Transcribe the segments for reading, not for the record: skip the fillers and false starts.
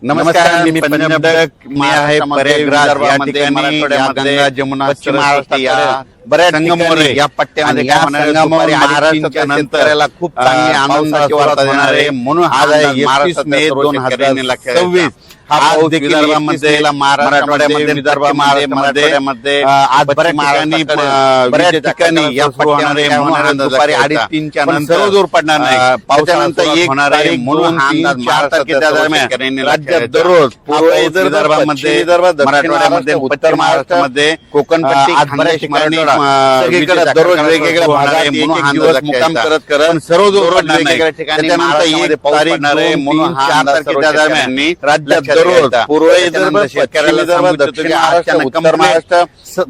नमस्कार, मी पंजाब डक. मी आहे प्रयागराज या ठिकाणी गंगा जमुना पश्चिम महाराष्ट्राच्या बऱ्याच संगमवर या पट्ट्यामध्ये महाराष्ट्राच्या नंतर खूप चांगली आनंदाची वार्ता देणार आहे. म्हणून आज आहे 31 मे 2026 हा पाऊस विदर्भामध्ये मराठवाड्यामध्ये मराठवाड्यामध्ये आज बऱ्याच ठिकाणी या पट्ट्यामध्ये दुपारी 2:30च्या नंतर जोर पडणार नाही. पावसानंतर एक होणार आहे. म्हणून 3-4 तारखेच्या दरम्यान राज्यात दररोज पूर्व विदर्भामध्ये मराठवाड्यामध्ये उत्तर महाराष्ट्रामध्ये कोकणपट्टी बऱ्याच ठिकाणी सगळीकडे दररोज वेगवेगळ्या भागात एक दिवस मुक्काम करत सर्व जोर वेगवेगळ्या ठिकाणी पाऊस पडणार आहे. म्हणून 4 तारखेच्या दरम्यान राज्यात दररोज पूर्व विदर्भ शेतकऱ्याला दक्षिण महाराष्ट्र उत्तर महाराष्ट्र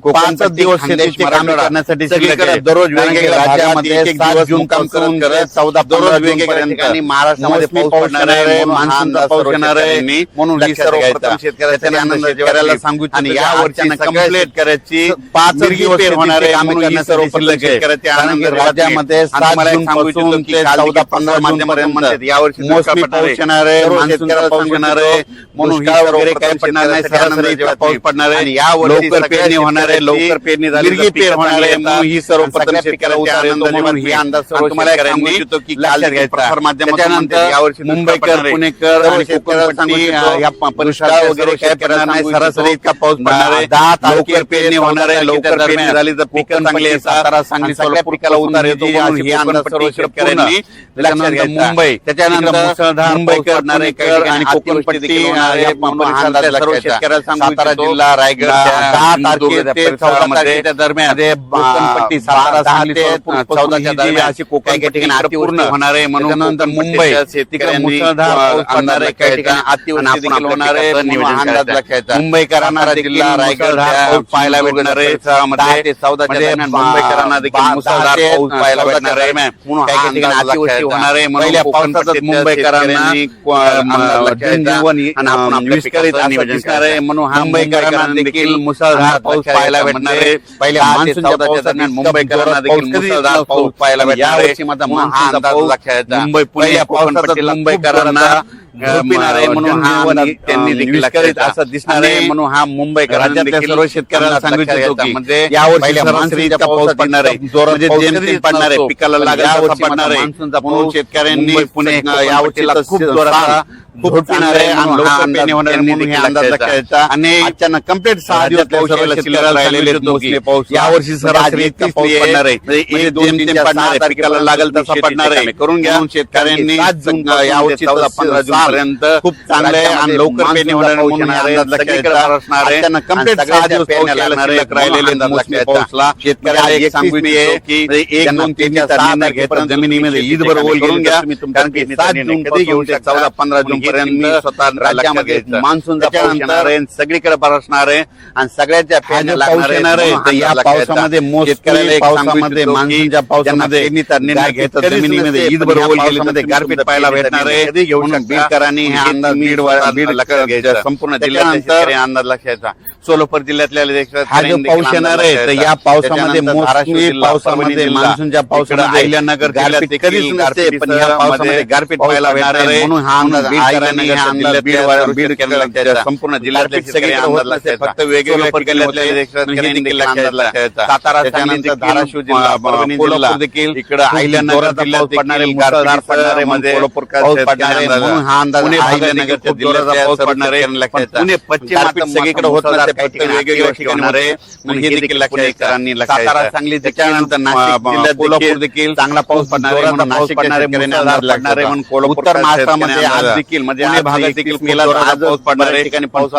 5 दिवस शेतीची कामे करण्यासाठी सगळीकडे दररोज वेगवेगळ्या राज्यामध्ये 7 जून मुक्काम करत 14 दररोज वेगवेगळ्या ठिकाणी महाराष्ट्रामध्ये पाऊस पडणार आहे. मान्सूनचा पाऊस येणार आहे. म्हणून ही सर्वप्रथम शेतकऱ्याच्या आनंदाची सांगू आणि या वर्षी कंप्लीट करायची 5 दिवस होणार आहे. म्हणून सर्व शेतकऱ्याच्या आनंद राज्यामध्ये 7 जून पासून ते 14-15 माध्यमापर्यंत यावर्षी मोसमी पाऊस येणार आहे. मान्सूनचा पाऊस येणार आहे. म्हणून वगैरे काही पडणार नाही. सरासरी पाऊस पडणार आहे. या लवकर पेरणी होणार आहे. लवकर पेरणी झाली पेर होणार आहे. म्हणून ही सर्वप्रथम शेतकऱ्याच्या आनंदाची ही अंदाज सर्व शेतकऱ्यांनी की लक्षात घ्यायचा माध्यमातून यावर्षी मुंबईकर पुणेकर आणि कोकणपट्टी या परिसरात वगैरे काही पडणार नाही. सरासरी इतका पाऊस पडणार आहे. 10 तारखेला पेरणी होणार आहे. लवकर पेरणी झाली तर पिकं चांगली आहे. सातारा सांगली सोलापूर पिकाला उतार येतो. ही अंदाज सर्व शेतकऱ्यांनी लक्षात घ्यायचा. मुंबई त्याच्यानंतर मुंबईकर पुणेकर आणि कोकणपट्टी सर्व शेतकऱ्याला सातारा जिल्हा रायगड 10 तारखे ते 14 तारखेच्या दरम्यान कोकणपट्टी सातारा सांगली सोलापूर 14च्या दरम्यान अशी कोकण ठिकाणी पूर्ण होणार आहे. म्हणून नंतर मुंबई शेतकऱ्यांनी होणार आहे. काही ठिकाणी अतिवृष्टी देखील होणार आहे. अंदाज लक्षात मुंबईकरांना जिल्हा रायगड पाहायला भेटणार आहे. 10 ते 14च्या दरम्यान मुंबईकरांना देखील मुसळधार पाऊस पाहायला भेटणार आहे. म्हणून काही ठिकाणी अतिवृष्टी होणार आहे. पहिल्या पावसातच मुंबईकरांना म्हणून हा मुंबईकरांना देखील मुसळधार पाऊस पाहायला भेटणार आहे. पहिल्या मान्सूनच्या पावसादरम्यान मुंबईकरांना देखील मुसळधार पाऊस पाहायला भेटणार आहे. हा अंदाज लक्षात मुंबई पुणे पावसात मुंबईकरांना म्हणून हा त्यांनी देखील असं दिसणार आहे. म्हणून हा मुंबईकरांना सर्व शेतकऱ्यांना सांगू इच्छितो की म्हणजे यावर्षी सरासरीचा पाऊस पडणार आहे. म्हणजे जेमतेम पडणार आहे. पिकाला लागेल पडणार आहे. म्हणून शेतकऱ्यांनी पुणे यावर्षी खूप जोरात खूप पडणार आहे आणि लवकर पेरणी होणार आहे. म्हणून हे अंदाज लक्षात आणि अचानक कंप्लीट 6 दिवस पाऊस राहिलेले पाऊस यावर्षी सरासरी इतका पाऊस पडणार आहे. म्हणजे जेमतेम पडणार आहे. पिकाला लागेल तसा पडणार आहे. करून घ्या. शेतकऱ्यांनी यावर्षी 14-15 जून पर्यंत खूप चांगले आणि लवकर पेरणी होणार आहे. म्हणून अंदाज लक्षात असणार आहे. कंप्लीट 6 दिवस पेरणी लागणार आहे. राहिलेले पाऊसला शेतकऱ्याला एक सांगू की 1-2-3चा निर्णय घेत जमिनीमध्ये ईदभर ओल करून घ्या. कारण की 7 जून कधी घेऊन 14-15 जून पर्यंत स्वतः राज्यामध्ये मान्सूनचा पाऊस येणार आहे. सगळीकडे बरसणार आहे आणि सगळ्याच्या पेरण्या लागणार आहे. या पावसामध्ये शेतकऱ्याला पावसामध्ये मान्सूनच्या पावसामध्ये निर्णय घेत जमिनीमध्ये ईदभर ओल गेल्यामध्ये गारपीट पाहायला भेटणार आहे. घेऊन बीडकरांनी हे अंदाज बीड लक्षात घ्यायचा. संपूर्ण जिल्ह्यात अंदाज लक्षात सोलापूर जिल्ह्यातल्या हा जो पाऊस येणार आहे तर या पावसामध्ये मोसमी पावसामध्ये मान्सूनच्या पावसामध्ये अहिल्यानगर जिल्ह्यात कधीच नसते पण या पावसामध्ये गारपीट पाहायला भेटणार आहे. म्हणून हा अंदाज संपूर्ण जिल्ह्यातले सगळे अंदाज लक्षात फक्त वेगवेगळ्या सातारा त्यानंतर धाराशिव जिल्हा कोल्हापूर देखील इकडे अहिल्यानगर जिल्ह्यात पडणारे मुसळधार पडणारे मध्ये कोल्हापूर पडणार आहे. म्हणून हा अंदाज अहिल्यानगरच्या जिल्ह्यात पाऊस पडणार आहे. पुणे पश्चिम सगळीकडे होत नाही. काही ठिकाणी वेगवेगळ्या ठिकाणी होणार आहे. म्हणून हे देखील लक्षात सातारा सांगली त्याच्यानंतर नाशिक जिल्ह्यात कोल्हापूर देखील चांगला पाऊस पडणार आहे. नाशिक पडणारे पडणार आहे. म्हणून कोल्हापूर उत्तर महाराष्ट्रामध्ये आज देखील म्हणजे भागात देखील पाऊस पडणार आहे. ठिकाणी पाऊस